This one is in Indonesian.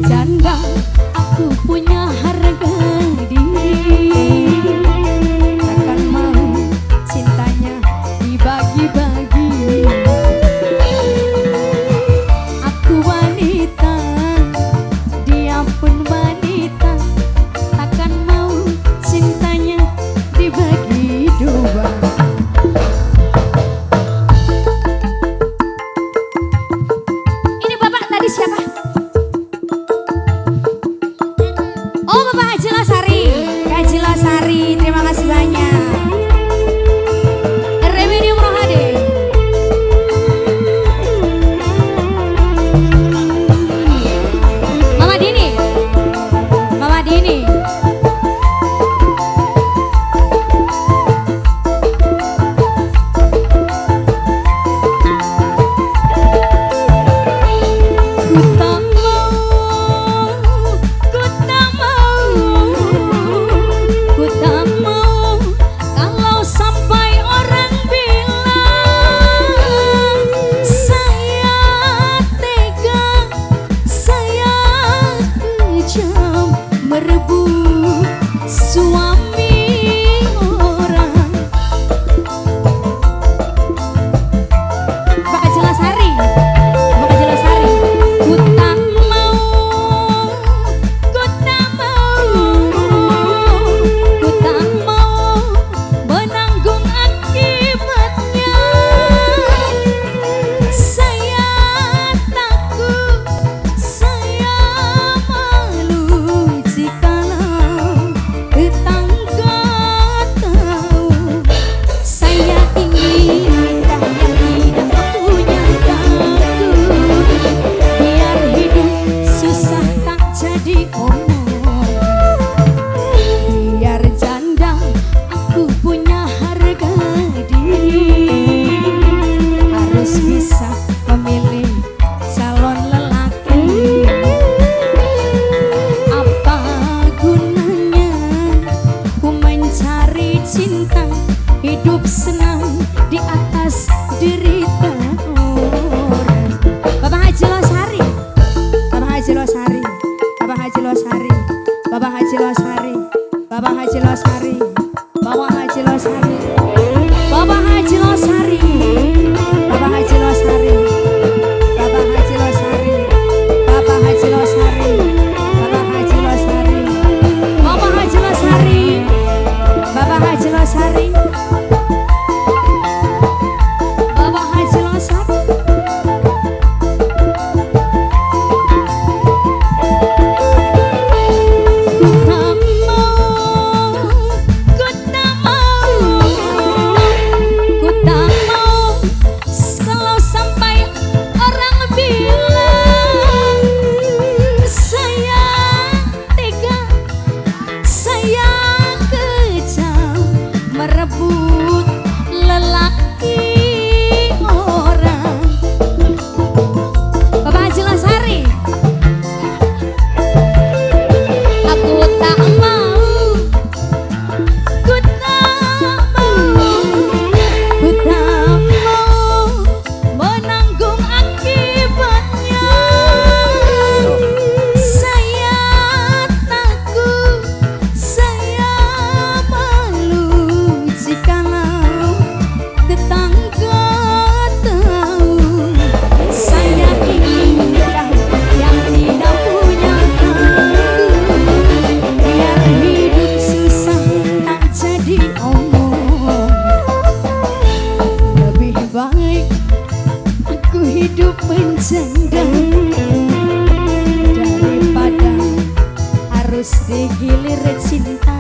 janda, aku punya harga diri. Takkan mau cintanya dibagi-bagi. Aku wanita, dia pun wanita. Takkan mau cintanya dibagi dua. Ini bapak tadi siapa? Oh, Bapak Haji Losari. Haji Losari, terima kasih banyak. Remedium Rohade. Mama Dini. Mama Dini. Merebut suami orang. Bapak Haji Losari, Bapak Haji Losari. Ku tak mau, ku tak mau, ku tak mau menanggung akibatnya. Saya takut, saya malu jikalau tetangga tahu. Saya ingin yang tidak punya takut, biar hidup susah tak jadi omong. Biar janda, aku punya harga diri. Harus bisa memilih calon lelaki. Apa gunanya ku mencari cinta, hidup senang di atas derita orang. Bapak Haji Losari, Bapak Haji Losari, Bapak Haji Losari, Bapak Haji Losari, Bapak Haji Losari, Bapak Haji Losari, Bapak Haji Losari, Bapak Haji Losari, Bapak Haji Losari, Bapak Haji Losari, Bapak Haji Losari, Bapak Haji Losari, Bapak Haji Losari, Bapak Haji Losari. Ku tak mau, ku tak mau kalau sampai orang bilang saya tega, saya kejam merebut lelaki orang. Bapak Haji Losari, aku tak mau, ku tak mau, ku tak mau menanggung akibatnya. Saya takut, saya malu jikalau tetangga tahu. Saya inginkan yang tidak punya takut, biar hidup susah tak jadi omong. Lebih baik aku hidup menjanda daripada harus digilir cinta.